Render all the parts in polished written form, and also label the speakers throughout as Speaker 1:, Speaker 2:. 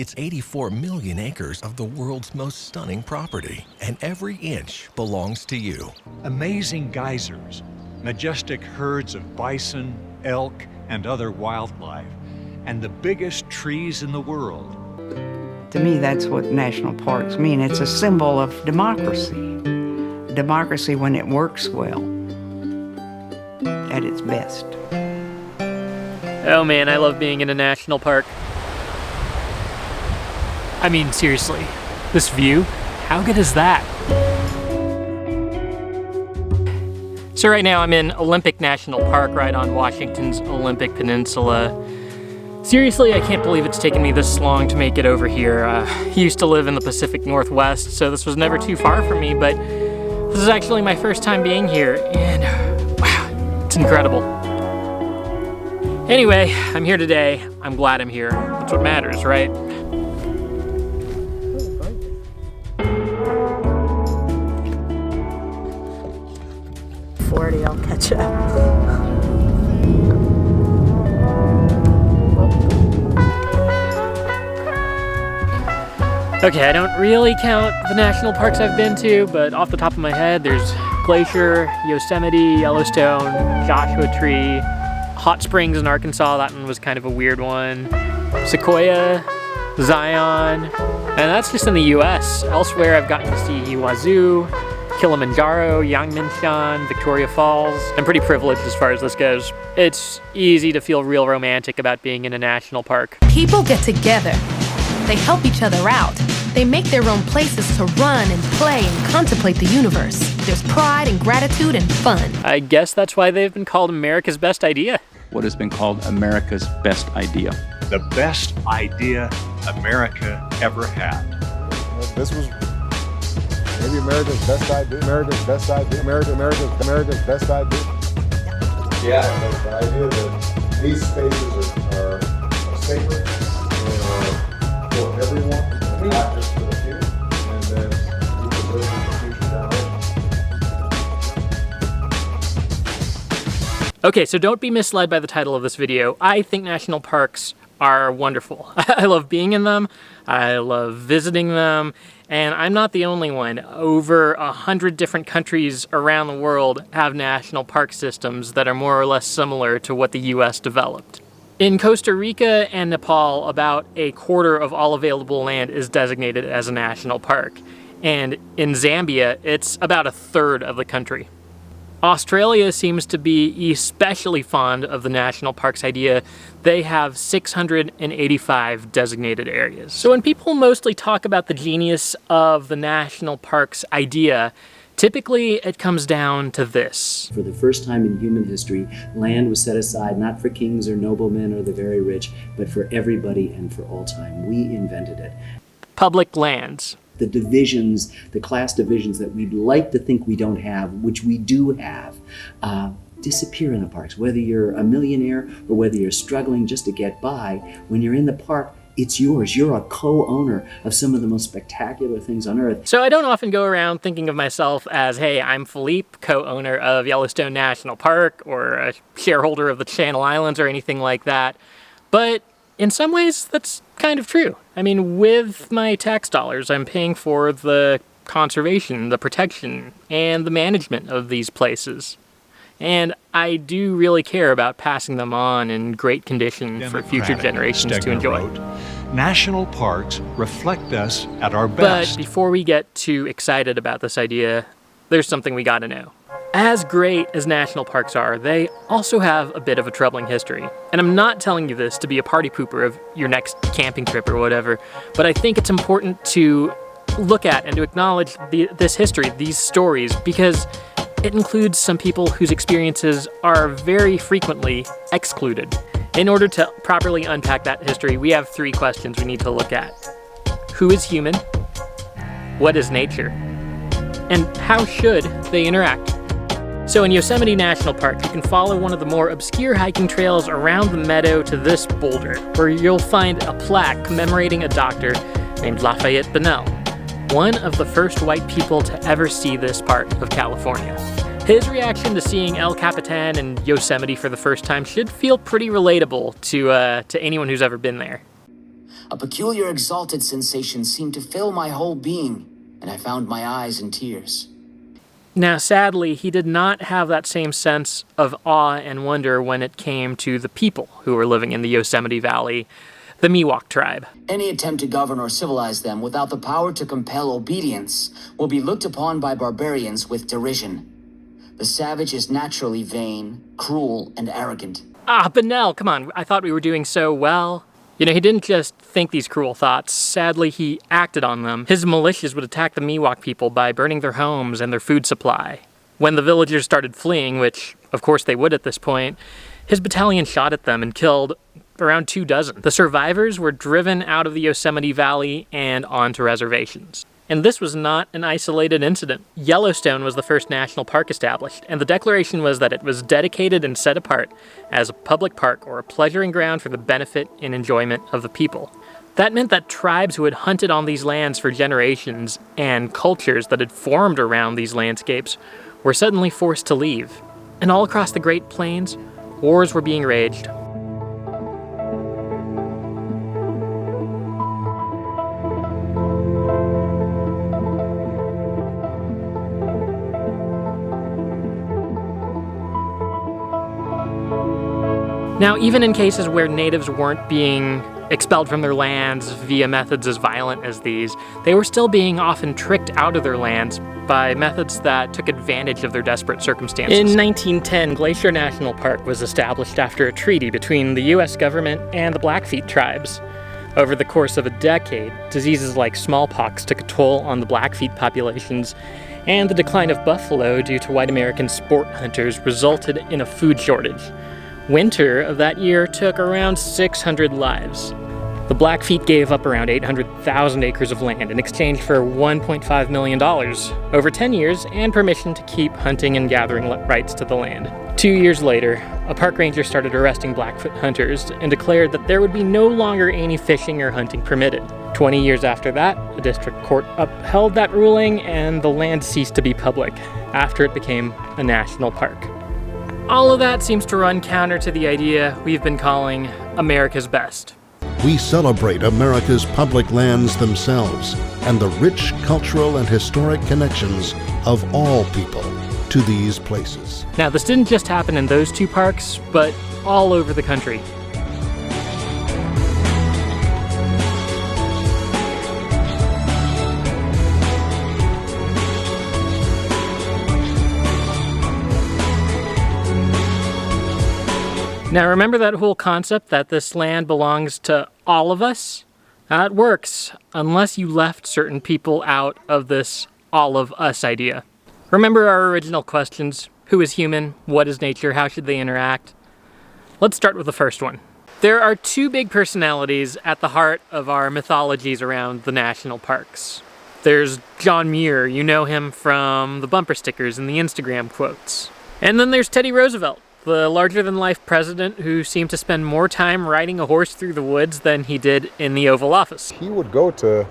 Speaker 1: It's 84 million acres of the world's most stunning property, and every inch belongs to you.
Speaker 2: Amazing geysers, majestic herds of bison, elk, and other wildlife, and the biggest trees in the world.
Speaker 3: To me, that's what national parks mean. It's a symbol of democracy. Democracy when it works well, at its best.
Speaker 4: Oh man, I love being in a national park. I mean, seriously, this view, how good is that? So right now I'm in Olympic National Park right on Washington's Olympic Peninsula. Seriously, I can't believe it's taken me this long to make it over here. I used to live in the Pacific Northwest, so this was never too far from me, but this is actually my first time being here, and wow, it's incredible. Anyway, I'm here today. I'm glad I'm here. That's what matters, right?
Speaker 5: 40, I'll catch up.
Speaker 4: Okay, I don't really count the national parks I've been to, but off the top of my head, there's Glacier, Yosemite, Yellowstone, Joshua Tree, Hot Springs in Arkansas, that one was kind of a weird one, Sequoia, Zion, and that's just in the US. Elsewhere, I've gotten to see Wazoo, Kilimanjaro, Yangmingshan, Victoria Falls. I'm pretty privileged as far as this goes. It's easy to feel real romantic about being in a national park.
Speaker 6: People get together. They help each other out. They make their own places to run and play and contemplate the universe. There's pride and gratitude and fun.
Speaker 4: I guess that's why they've been called America's best idea.
Speaker 7: What has been called America's best idea.
Speaker 2: The best idea America ever had.
Speaker 8: This was maybe America's best idea. America's best idea. America's best idea. Yeah, the idea that these spaces are sacred and for everyone, and not just for the few, and then we can live in the future generations.
Speaker 4: Okay, so don't be misled by the title of this video. I think national parks are wonderful. I love being in them, I love visiting them, and I'm not the only one. Over 100 different countries around the world have national park systems that are more or less similar to what the US developed. In Costa Rica and Nepal, about a quarter of all available land is designated as a national park. And in Zambia, it's about a third of the country. Australia seems to be especially fond of the national parks idea. They have 685 designated areas. So when people mostly talk about the genius of the national parks idea, typically it comes down to this.
Speaker 9: For the first time in human history, land was set aside not for kings or noblemen or the very rich, but for everybody and for all time. We invented it.
Speaker 4: Public lands.
Speaker 9: The divisions, the class divisions that we'd like to think we don't have, which we do have, disappear in the parks. Whether you're a millionaire or whether you're struggling just to get by, when you're in the park, it's yours. You're a co-owner of some of the most spectacular things on earth.
Speaker 4: So I don't often go around thinking of myself as, hey, I'm Philippe, co-owner of Yellowstone National Park, or a shareholder of the Channel Islands or anything like that. But in some ways, that's kind of true. I mean, with my tax dollars, I'm paying for the conservation, the protection, and the management of these places. And I do really care about passing them on in great condition for future generations to enjoy.
Speaker 2: National parks reflect us at our best.
Speaker 4: But before we get too excited about this idea, there's something we gotta know. As great as national parks are, they also have a bit of a troubling history. And I'm not telling you this to be a party pooper of your next camping trip or whatever, but I think it's important to look at and to acknowledge this history, these stories, because it includes some people whose experiences are very frequently excluded. In order to properly unpack that history, we have 3 questions we need to look at. Who is human? What is nature? And how should they interact? So in Yosemite National Park, you can follow one of the more obscure hiking trails around the meadow to this boulder, where you'll find a plaque commemorating a doctor named Lafayette Bunnell, one of the first white people to ever see this part of California. His reaction to seeing El Capitan and Yosemite for the first time should feel pretty relatable to anyone who's ever been there.
Speaker 5: A peculiar exalted sensation seemed to fill my whole being, and I found my eyes in tears.
Speaker 4: Now, sadly, he did not have that same sense of awe and wonder when it came to the people who were living in the Yosemite Valley, the Miwok tribe.
Speaker 5: Any attempt to govern or civilize them without the power to compel obedience will be looked upon by barbarians with derision. The savage is naturally vain, cruel, and arrogant.
Speaker 4: Ah, Benel, come on, I thought we were doing so well. You know, he didn't just think these cruel thoughts, sadly he acted on them. His militias would attack the Miwok people by burning their homes and their food supply. When the villagers started fleeing, which of course they would at this point, his battalion shot at them and killed around 24. The survivors were driven out of the Yosemite Valley and onto reservations. And this was not an isolated incident. Yellowstone was the first national park established, and the declaration was that it was dedicated and set apart as a public park or a pleasuring ground for the benefit and enjoyment of the people. That meant that tribes who had hunted on these lands for generations and cultures that had formed around these landscapes were suddenly forced to leave. And all across the Great Plains, wars were being waged. Now, even in cases where natives weren't being expelled from their lands via methods as violent as these, they were still being often tricked out of their lands by methods that took advantage of their desperate circumstances. In 1910, Glacier National Park was established after a treaty between the US government and the Blackfeet tribes. Over the course of a decade, diseases like smallpox took a toll on the Blackfeet populations, and the decline of buffalo due to white American sport hunters resulted in a food shortage. Winter of that year took around 600 lives. The Blackfeet gave up around 800,000 acres of land in exchange for $1.5 million over 10 years and permission to keep hunting and gathering rights to the land. 2 years later, a park ranger started arresting Blackfoot hunters and declared that there would be no longer any fishing or hunting permitted. 20 years after that, a district court upheld that ruling and the land ceased to be public after it became a national park. All of that seems to run counter to the idea we've been calling America's best.
Speaker 10: We celebrate America's public lands themselves and the rich cultural and historic connections of all people to these places.
Speaker 4: Now, this didn't just happen in those two parks, but all over the country. Now, remember that whole concept that this land belongs to all of us? That works, unless you left certain people out of this all of us idea. Remember our original questions? Who is human? What is nature? How should they interact? Let's start with the first one. There are two big personalities at the heart of our mythologies around the national parks. There's John Muir, you know him from the bumper stickers and the Instagram quotes. And then there's Teddy Roosevelt, the larger-than-life president who seemed to spend more time riding a horse through the woods than he did in the Oval Office.
Speaker 8: He would go to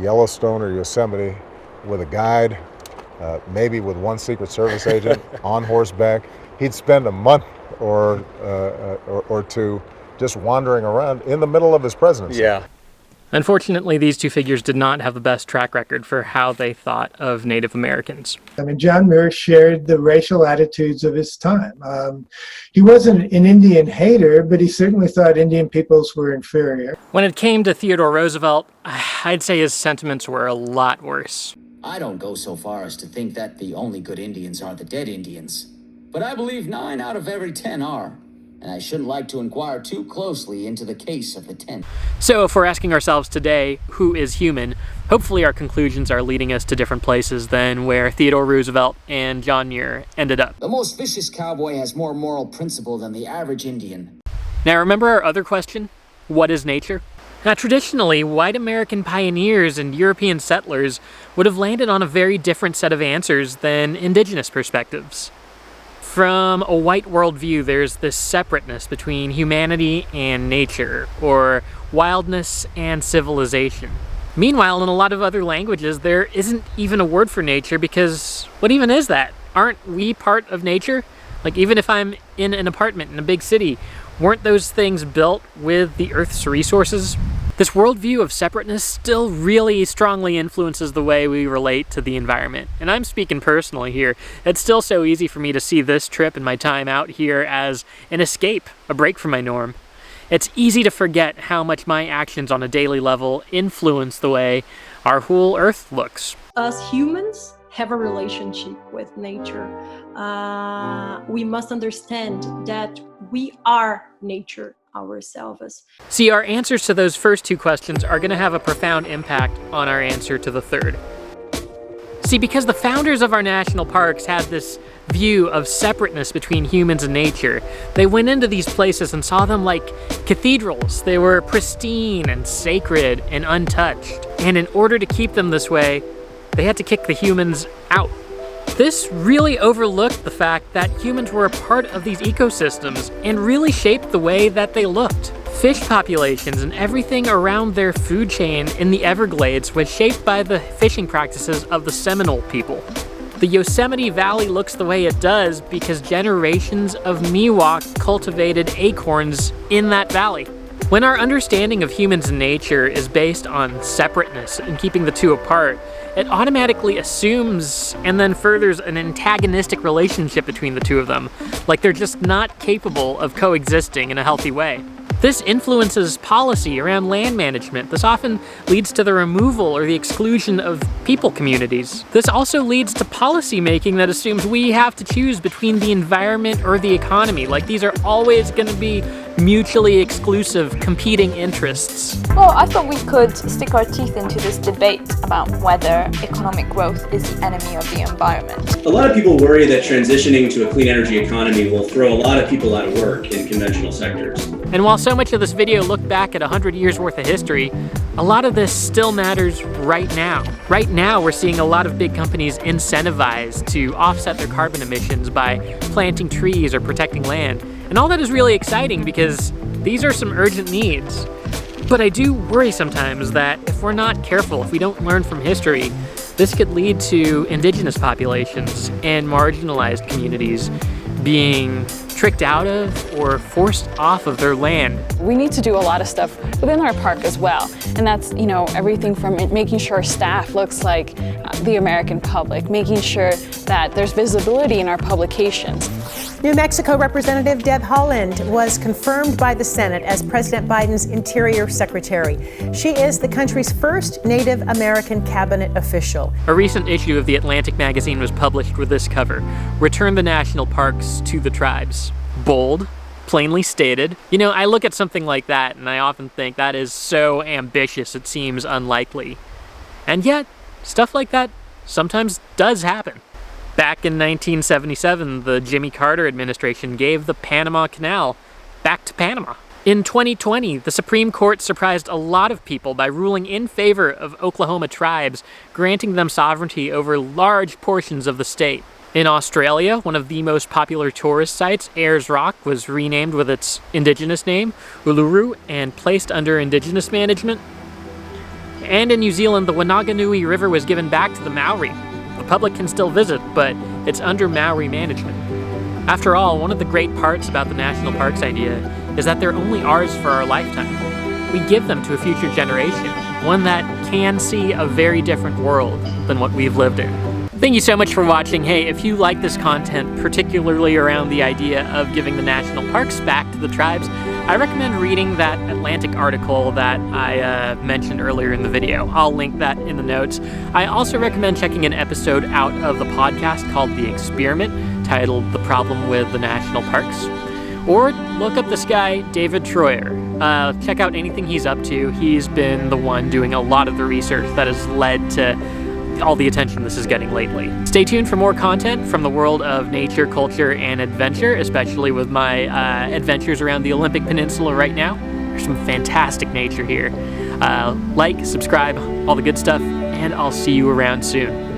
Speaker 8: Yellowstone or Yosemite with a guide, maybe with one Secret Service agent on horseback. He'd spend a month or two just wandering around in the middle of his presidency.
Speaker 4: Yeah. Unfortunately, these two figures did not have the best track record for how they thought of Native Americans.
Speaker 11: I mean, John Muir shared the racial attitudes of his time. He wasn't an Indian hater, but he certainly thought Indian peoples were inferior.
Speaker 4: When it came to Theodore Roosevelt, I'd say his sentiments were a lot worse.
Speaker 5: I don't go so far as to think that the only good Indians are the dead Indians, but I believe 9 out of every 10 are. And I shouldn't like to inquire too closely into the case of the 10th.
Speaker 4: So if we're asking ourselves today, who is human, hopefully our conclusions are leading us to different places than where Theodore Roosevelt and John Muir ended up.
Speaker 5: The most vicious cowboy has more moral principle than the average Indian.
Speaker 4: Now remember our other question? What is nature? Now traditionally, white American pioneers and European settlers would have landed on a very different set of answers than indigenous perspectives. From a white worldview, there's this separateness between humanity and nature, or wildness and civilization. Meanwhile, in a lot of other languages, there isn't even a word for nature because what even is that? Aren't we part of nature? Like, even if I'm in an apartment in a big city, weren't those things built with the Earth's resources? This worldview of separateness still really strongly influences the way we relate to the environment. And I'm speaking personally here. It's still so easy for me to see this trip and my time out here as an escape, a break from my norm. It's easy to forget how much my actions on a daily level influence the way our whole Earth looks.
Speaker 12: Us humans have a relationship with nature. We must understand that we are nature ourselves.
Speaker 4: See, our answers to those first two questions are going to have a profound impact on our answer to the third. See, because the founders of our national parks had this view of separateness between humans and nature, they went into these places and saw them like cathedrals. They were pristine and sacred and untouched. And in order to keep them this way, they had to kick the humans out. This really overlooked the fact that humans were a part of these ecosystems and really shaped the way that they looked. Fish populations and everything around their food chain in the Everglades was shaped by the fishing practices of the Seminole people. The Yosemite Valley looks the way it does because generations of Miwok cultivated acorns in that valley. When our understanding of humans and nature is based on separateness and keeping the two apart, it automatically assumes and then furthers an antagonistic relationship between the two of them, like they're just not capable of coexisting in a healthy way. This influences policy around land management. This often leads to the removal or the exclusion of people communities. This also leads to policy making that assumes we have to choose between the environment or the economy. Like these are always going to be mutually exclusive, competing interests.
Speaker 13: Well, I thought we could stick our teeth into this debate about whether economic growth is the enemy of the environment.
Speaker 14: A lot of people worry that transitioning to a clean energy economy will throw a lot of people out of work in conventional sectors.
Speaker 4: And while so much of this video looked back at 100 years worth of history, a lot of this still matters right now. Right now, we're seeing a lot of big companies incentivized to offset their carbon emissions by planting trees or protecting land. And all that is really exciting because these are some urgent needs. But I do worry sometimes that if we're not careful, if we don't learn from history, this could lead to indigenous populations and marginalized communities being tricked out of or forced off of their land.
Speaker 15: We need to do a lot of stuff within our park as well. And that's, everything from making sure staff looks like the American public, making sure that there's visibility in our publications.
Speaker 16: New Mexico Representative Deb Haaland was confirmed by the Senate as President Biden's Interior Secretary. She is the country's first Native American cabinet official.
Speaker 4: A recent issue of The Atlantic magazine was published with this cover: "Return the national parks to the tribes." Bold, plainly stated. I look at something like that and I often think that is so ambitious it seems unlikely. And yet, stuff like that sometimes does happen. Back in 1977, the Jimmy Carter administration gave the Panama Canal back to Panama. In 2020, the Supreme Court surprised a lot of people by ruling in favor of Oklahoma tribes, granting them sovereignty over large portions of the state. In Australia, one of the most popular tourist sites, Ayers Rock, was renamed with its indigenous name, Uluru, and placed under indigenous management. And in New Zealand, the Whanganui River was given back to the Maori. The public can still visit, but it's under Maori management. After all, one of the great parts about the national parks idea is that they're only ours for our lifetime. We give them to a future generation, one that can see a very different world than what we've lived in. Thank you so much for watching. Hey, if you like this content, particularly around the idea of giving the national parks back to the tribes, I recommend reading that Atlantic article that I mentioned earlier in the video. I'll link that in the notes. I also recommend checking an episode out of the podcast called The Experiment, titled The Problem with the National Parks. Or look up this guy, David Troyer. Check out anything he's up to. He's been the one doing a lot of the research that has led to all the attention this is getting lately. Stay tuned for more content from the world of nature, culture, and adventure, especially with my adventures around the Olympic Peninsula right now. There's some fantastic nature here. Like, subscribe, all the good stuff, and I'll see you around soon.